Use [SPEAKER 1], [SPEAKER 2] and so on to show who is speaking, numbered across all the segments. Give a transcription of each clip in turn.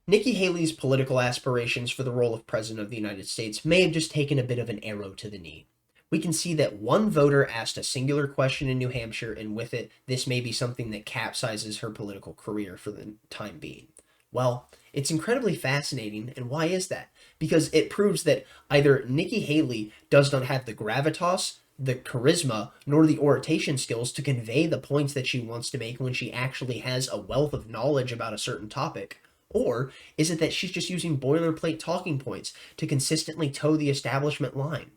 [SPEAKER 1] Nikki Haley's political aspirations for the role of President of the United States may have just taken a bit of an arrow to the knee. We can see that one voter asked a singular question in New Hampshire, and with it, this may be something that capsizes her political career for the time being. Well, it's incredibly fascinating, and why is that? Because it proves that either Nikki Haley does not have the gravitas, the charisma, nor the oration skills to convey the points that she wants to make when she actually has a wealth of knowledge about a certain topic. Or is it that she's just using boilerplate talking points to consistently toe the establishment line?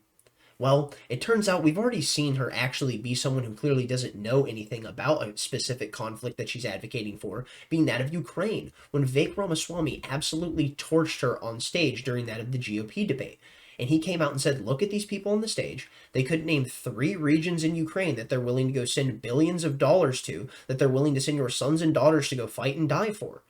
[SPEAKER 1] Well, it turns out we've already seen her actually be someone who clearly doesn't know anything about a specific conflict that she's advocating for, being that of Ukraine, when Vivek Ramaswamy absolutely torched her on stage during that of the GOP debate. And he came out and said, look at these people on the stage. They could name 3 regions in Ukraine that they're willing to go send billions of dollars to, that they're willing to send your sons and daughters to go fight and die for.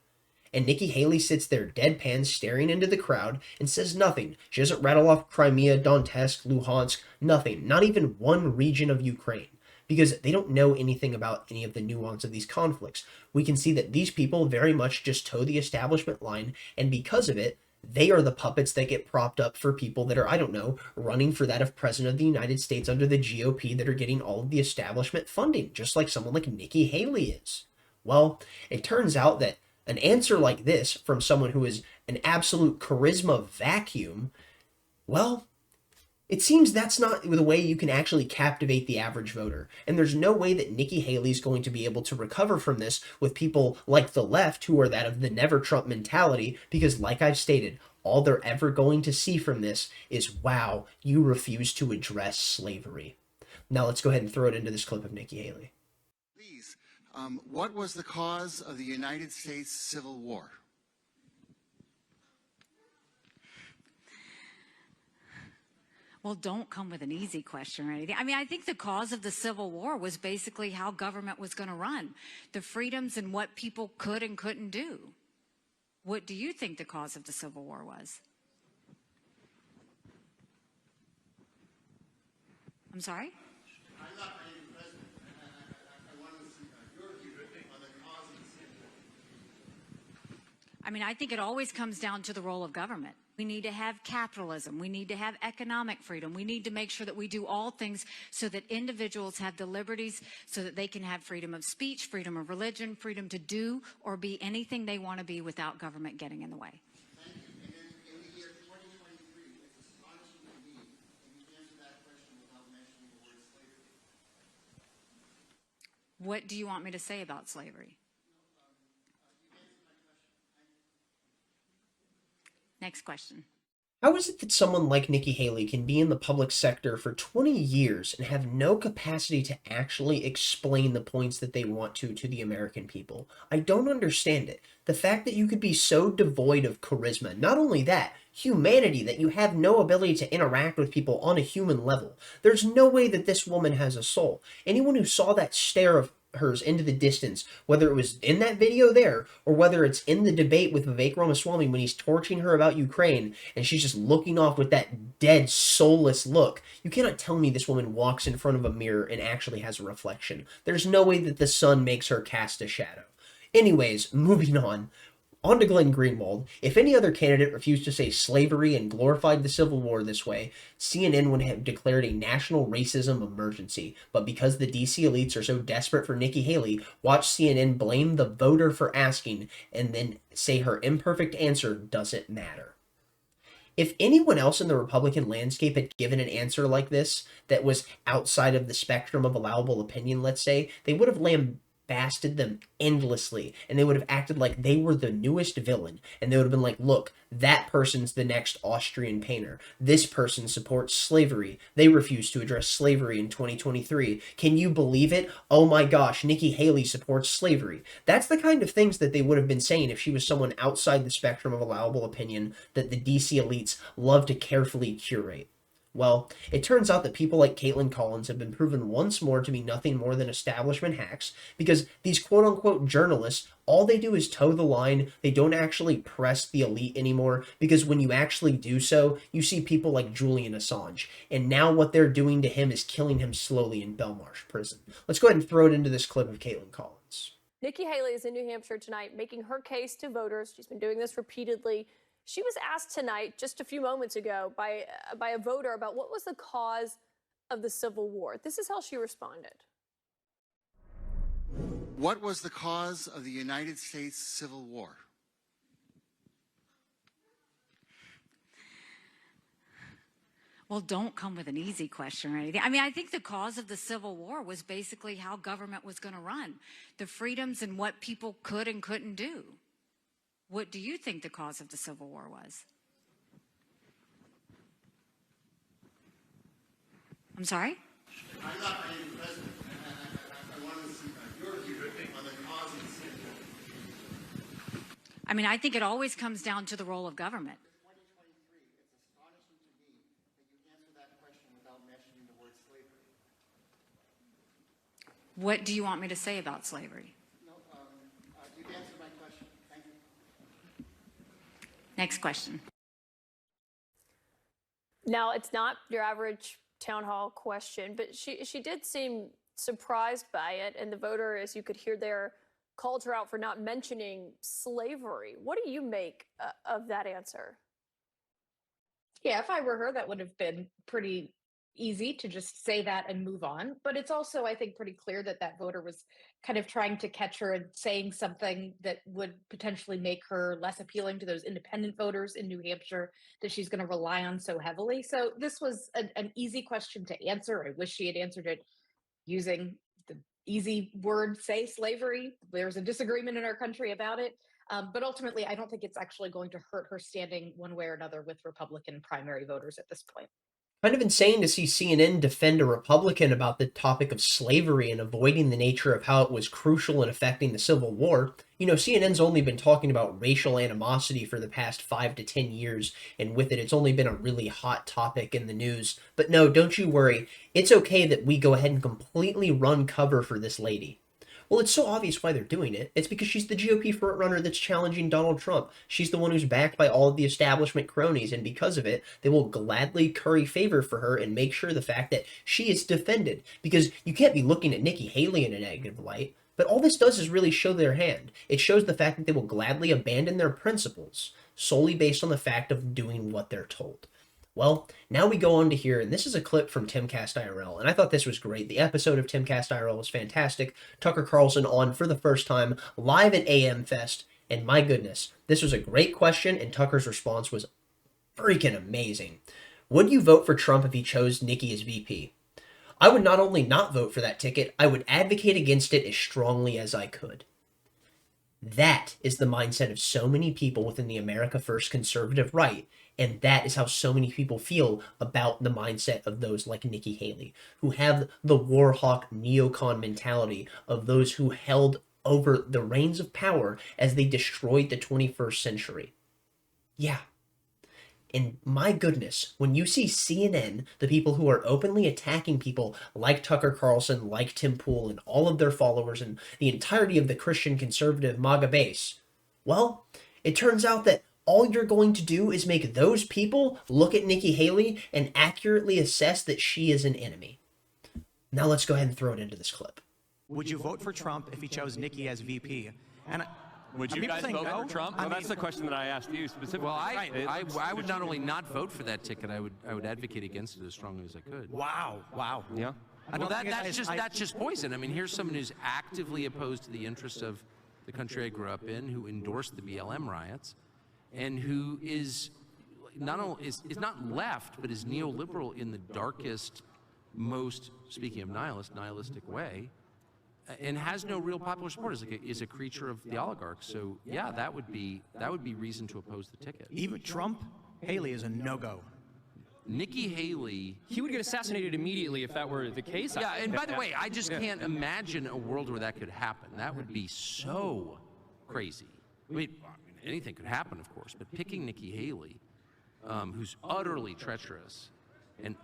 [SPEAKER 1] And Nikki Haley sits there deadpan staring into the crowd and says nothing. She doesn't rattle off Crimea, Donetsk, Luhansk, nothing. Not even one region of Ukraine. Because they don't know anything about any of the nuance of these conflicts. We can see that these people very much just toe the establishment line, and because of it, they are the puppets that get propped up for people that are, I don't know, running for that of President of the United States under the GOP that are getting all of the establishment funding, just like someone like Nikki Haley is. Well, it turns out that an answer like this from someone who is an absolute charisma vacuum, well, it seems that's not the way you can actually captivate the average voter. And there's no way that Nikki Haley's going to be able to recover from this with people like the left who are that of the never Trump mentality, because like I've stated, all they're ever going to see from this is, wow, you refuse to address slavery. Now let's go ahead and throw it into this clip of Nikki Haley.
[SPEAKER 2] Please, what was the cause of the United States Civil War?
[SPEAKER 3] Well, don't come with an easy question or anything. I mean, I think the cause of the Civil War was basically how government was going to run, the freedoms and what people could and couldn't do. What do you think the cause of the Civil War was? I'm sorry?
[SPEAKER 2] I'm not being president. I want to see your view on the cause of the Civil War.
[SPEAKER 3] I mean, I think it always comes down to the role of government. We need to have capitalism. We need to have economic freedom. We need to make sure that we do all things so that individuals have the liberties so that they can have freedom of speech, freedom of religion, freedom to do or be anything they want to be without government getting in the way.
[SPEAKER 2] Thank you. And then in the year 2023, it's astonishing to me that you answer that question without mentioning the word slavery.
[SPEAKER 3] What do you want me to say about slavery? Next question.
[SPEAKER 1] How is it that someone like Nikki Haley can be in the public sector for 20 years and have no capacity to actually explain the points that they want to the American people? I don't understand it. The fact that you could be so devoid of charisma, not only that, humanity, that you have no ability to interact with people on a human level. There's no way that this woman has a soul. Anyone who saw that stare of hers into the distance, whether it was in that video there or whether it's in the debate with Vivek Ramaswamy when he's torching her about Ukraine and she's just looking off with that dead, soulless look. You cannot tell me this woman walks in front of a mirror and actually has a reflection. There's no way that the sun makes her cast a shadow. Anyways, moving on. On to Glenn Greenwald. If any other candidate refused to say slavery and glorified the Civil War this way, CNN would have declared a national racism emergency. But because the DC elites are so desperate for Nikki Haley, watch CNN blame the voter for asking and then say her imperfect answer doesn't matter. If anyone else in the Republican landscape had given an answer like this that was outside of the spectrum of allowable opinion, let's say, they would have lambasted them endlessly, and they would have acted like they were the newest villain, and they would have been like, look, that person's the next Austrian painter. This person supports slavery. They refuse to address slavery in 2023. Can you believe it? Oh my gosh, Nikki Haley supports slavery. That's the kind of things that they would have been saying if she was someone outside the spectrum of allowable opinion that the DC elites love to carefully curate. Well, it turns out that people like Caitlin Collins have been proven once more to be nothing more than establishment hacks, because these quote-unquote journalists, all they do is toe the line. They don't actually press the elite anymore, because when you actually do so, you see people like Julian Assange, and now what they're doing to him is killing him slowly in Belmarsh prison. Let's go ahead and throw it into this clip of Caitlin Collins.
[SPEAKER 4] Nikki Haley is in New Hampshire tonight making her case to voters. She's been doing this repeatedly. She was asked tonight, just a few moments ago, by a voter about what was the cause of the Civil War. This is how she responded.
[SPEAKER 2] What was the cause of the United States Civil War?
[SPEAKER 3] Well, don't come with an easy question or anything. I mean, I think the cause of the Civil War was basically how government was going to run, the freedoms and what people could and couldn't do. What do you think the cause of the Civil War was? I'm sorry?
[SPEAKER 2] I'm not running for president. I wanted to see your view on the cause of the Civil War.
[SPEAKER 3] I mean, I think it always comes down to the role of government.
[SPEAKER 2] 2023, it's astonishing to me that you answer that question without mentioning the word slavery.
[SPEAKER 3] What do you want me to say about slavery?
[SPEAKER 2] No, you've answered my question. Thank you.
[SPEAKER 3] Next question.
[SPEAKER 4] Now, it's not your average town hall question, but she did seem surprised by it, and the voter, as you could hear there, called her out for not mentioning slavery. What do you make of that answer?
[SPEAKER 5] Yeah, if I were her, that would have been pretty easy to just say that and move on. But it's also, I think, pretty clear that that voter was kind of trying to catch her and saying something that would potentially make her less appealing to those independent voters in New Hampshire that she's going to rely on so heavily. So this was an easy question to answer. I wish she had answered it using the easy word, say slavery. There's a disagreement in our country about it. But ultimately, I don't think it's actually going to hurt her standing one way or another with Republican primary voters at this point.
[SPEAKER 1] Kind of insane to see CNN defend a Republican about the topic of slavery and avoiding the nature of how it was crucial in affecting the Civil War. You know, CNN's only been talking about racial animosity for the past 5 to 10 years, and with it, it's only been a really hot topic in the news. But no, don't you worry. It's okay that we go ahead and completely run cover for this lady. Well, it's so obvious why they're doing it. It's because she's the GOP frontrunner that's challenging Donald Trump. She's the one who's backed by all of the establishment cronies, and because of it, they will gladly curry favor for her and make sure the fact that she is defended. Because you can't be looking at Nikki Haley in a negative light. But all this does is really show their hand. It shows the fact that they will gladly abandon their principles solely based on the fact of doing what they're told. Well, now we go on to here, and this is a clip from Timcast IRL, and I thought this was great. The episode of Timcast IRL was fantastic. Tucker Carlson on for the first time, live at AM Fest, and my goodness, this was a great question, and Tucker's response was freaking amazing. Would you vote for Trump if he chose Nikki as VP? I would not only not vote for that ticket, I would advocate against it as strongly as I could. That is the mindset of so many people within the America First conservative right, and that is how so many people feel about the mindset of those like Nikki Haley, who have the warhawk neocon mentality of those who held over the reins of power as they destroyed the 21st century. Yeah. And my goodness, when you see CNN, the people who are openly attacking people like Tucker Carlson, like Tim Pool, and all of their followers, and the entirety of the Christian conservative MAGA base, well, it turns out that all you're going to do is make those people look at Nikki Haley and accurately assess that she is an enemy. Now let's go ahead and throw it into this clip.
[SPEAKER 6] Would you vote for Trump if he chose Nikki as VP? And
[SPEAKER 7] would you guys vote for Trump? Well, that's the question that I asked you specifically.
[SPEAKER 8] Well, I would not only not vote for that ticket, I would advocate against it as strongly as I could.
[SPEAKER 6] Wow.
[SPEAKER 7] Yeah.
[SPEAKER 8] Well, that's just poison. I mean, here's someone who's actively opposed to the interests of the country I grew up in, who endorsed the BLM riots, and who is not left, but is neoliberal in the darkest, most, speaking of nihilistic way, and has no real popular support. Is a creature of the oligarchs. So yeah, that would be reason to oppose the ticket.
[SPEAKER 6] Even Trump, Haley is a no-go.
[SPEAKER 8] Nikki Haley.
[SPEAKER 7] He would get assassinated immediately if that were the case.
[SPEAKER 8] Yeah, and by the way, I just can't imagine a world where that could happen. That would be so crazy. I mean, anything could happen, of course, but picking Nikki Haley, who's utterly treacherous and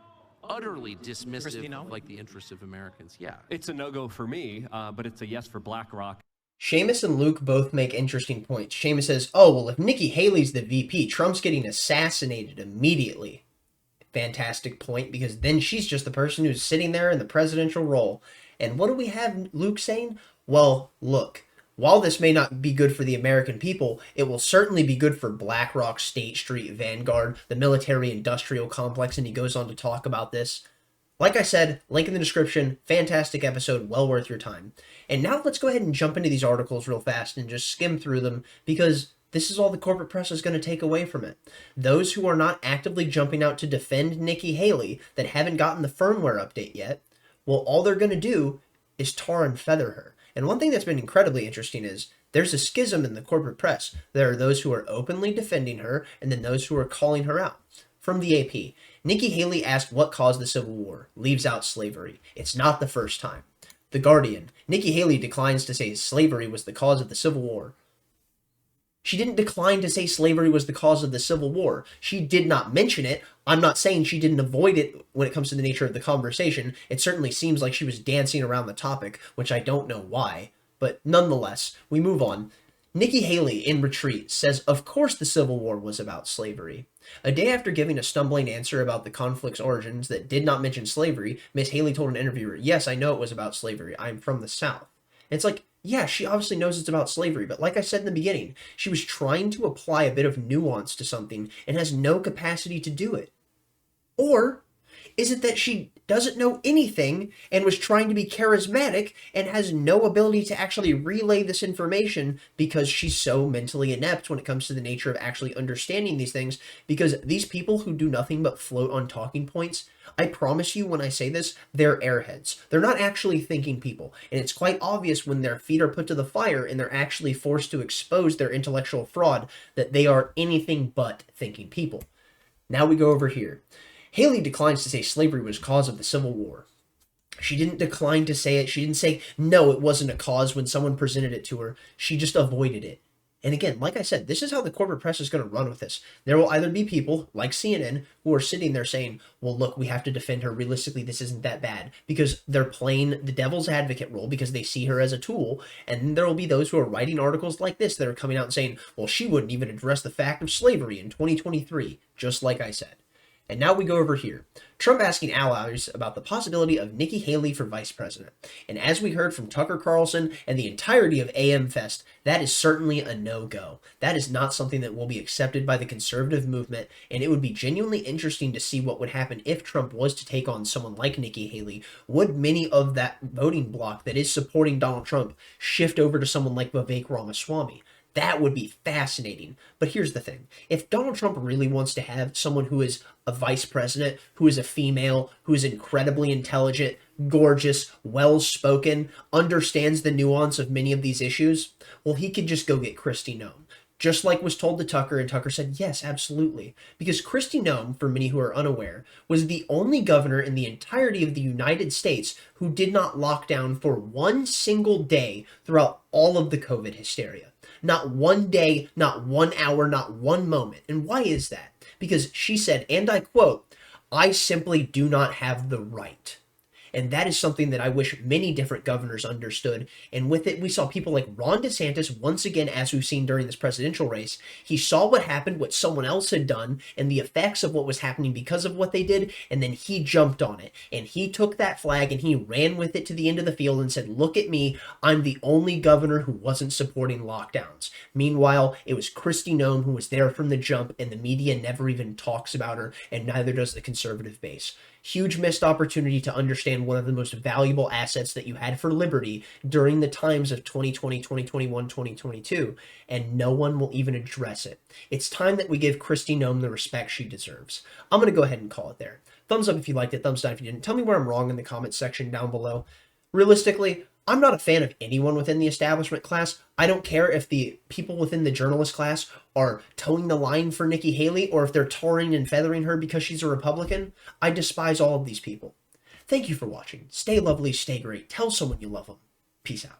[SPEAKER 8] utterly dismissive of like the interests of Americans, yeah.
[SPEAKER 7] It's a no-go for me, but it's a yes for BlackRock.
[SPEAKER 1] Seamus and Luke both make interesting points. Seamus says, oh, well, if Nikki Haley's the VP, Trump's getting assassinated immediately. Fantastic point, because then she's just the person who's sitting there in the presidential role. And what do we have Luke saying? Well, look, While this may not be good for the American people, it will certainly be good for BlackRock, State Street, Vanguard, the military-industrial complex, and he goes on to talk about this. Like I said, link in the description, fantastic episode, well worth your time. And now let's go ahead and jump into these articles real fast and just skim through them, because this is all the corporate press is going to take away from it. Those who are not actively jumping out to defend Nikki Haley that haven't gotten the firmware update yet, well, all they're going to do is tar and feather her. And one thing that's been incredibly interesting is there's a schism in the corporate press. There are those who are openly defending her and then those who are calling her out. From the AP, Nikki Haley asked what caused the Civil War, leaves out slavery. It's not the first time. The Guardian, Nikki Haley declines to say slavery was the cause of the Civil War. She didn't decline to say slavery was the cause of the Civil War. She did not mention it. I'm not saying she didn't avoid it when it comes to the nature of the conversation. It certainly seems like she was dancing around the topic, which I don't know why. But nonetheless, we move on. Nikki Haley, in retreat, says, of course the Civil War was about slavery. A day after giving a stumbling answer about the conflict's origins that did not mention slavery, Miss Haley told an interviewer, yes, I know it was about slavery. I'm from the South. And it's like, yeah, she obviously knows it's about slavery, but like I said in the beginning, she was trying to apply a bit of nuance to something and has no capacity to do it. Or is it that she doesn't know anything and was trying to be charismatic and has no ability to actually relay this information because she's so mentally inept when it comes to the nature of actually understanding these things? Because these people who do nothing but float on talking points, I promise you when I say this, they're airheads. They're not actually thinking people. And it's quite obvious when their feet are put to the fire and they're actually forced to expose their intellectual fraud that they are anything but thinking people. Now we go over here. Haley declines to say slavery was cause of the Civil War. She didn't decline to say it. She didn't say, no, it wasn't a cause when someone presented it to her. She just avoided it. And again, like I said, this is how the corporate press is going to run with this. There will either be people like CNN who are sitting there saying, well, look, we have to defend her. Realistically, this isn't that bad, because they're playing the devil's advocate role because they see her as a tool. And then there will be those who are writing articles like this that are coming out and saying, well, she wouldn't even address the fact of slavery in 2023, just like I said. And now we go over here. Trump asking allies about the possibility of Nikki Haley for vice president. And as we heard from Tucker Carlson and the entirety of AM Fest, that is certainly a no-go. That is not something that will be accepted by the conservative movement, and it would be genuinely interesting to see what would happen if Trump was to take on someone like Nikki Haley. Would many of that voting bloc that is supporting Donald Trump shift over to someone like Vivek Ramaswamy? That would be fascinating. But here's the thing. If Donald Trump really wants to have someone who is a vice president, who is a female, who is incredibly intelligent, gorgeous, well-spoken, understands the nuance of many of these issues, well, he could just go get Kristi Noem. Just like was told to Tucker, and Tucker said, yes, absolutely. Because Kristi Noem, for many who are unaware, was the only governor in the entirety of the United States who did not lock down for one single day throughout all of the COVID hysteria. Not one day, not 1 hour, not one moment. And why is that? Because she said, and I quote, I simply do not have the right. And that is something that I wish many different governors understood. And with it, we saw people like Ron DeSantis, once again, as we've seen during this presidential race, he saw what happened, what someone else had done, and the effects of what was happening because of what they did, and then he jumped on it. And he took that flag and he ran with it to the end of the field and said, look at me, I'm the only governor who wasn't supporting lockdowns. Meanwhile, it was Kristi Noem who was there from the jump, and the media never even talks about her, and neither does the conservative base. Huge missed opportunity to understand one of the most valuable assets that you had for liberty during the times of 2020, 2021, 2022, and no one will even address it. It's time that we give Kristi Noem the respect she deserves. I'm going to go ahead and call it there. Thumbs up if you liked it, thumbs down if you didn't. Tell me where I'm wrong in the comment section down below. Realistically, I'm not a fan of anyone within the establishment class. I don't care if the people within the journalist class are towing the line for Nikki Haley or if they're tarring and feathering her because she's a Republican. I despise all of these people. Thank you for watching. Stay lovely, stay great. Tell someone you love them. Peace out.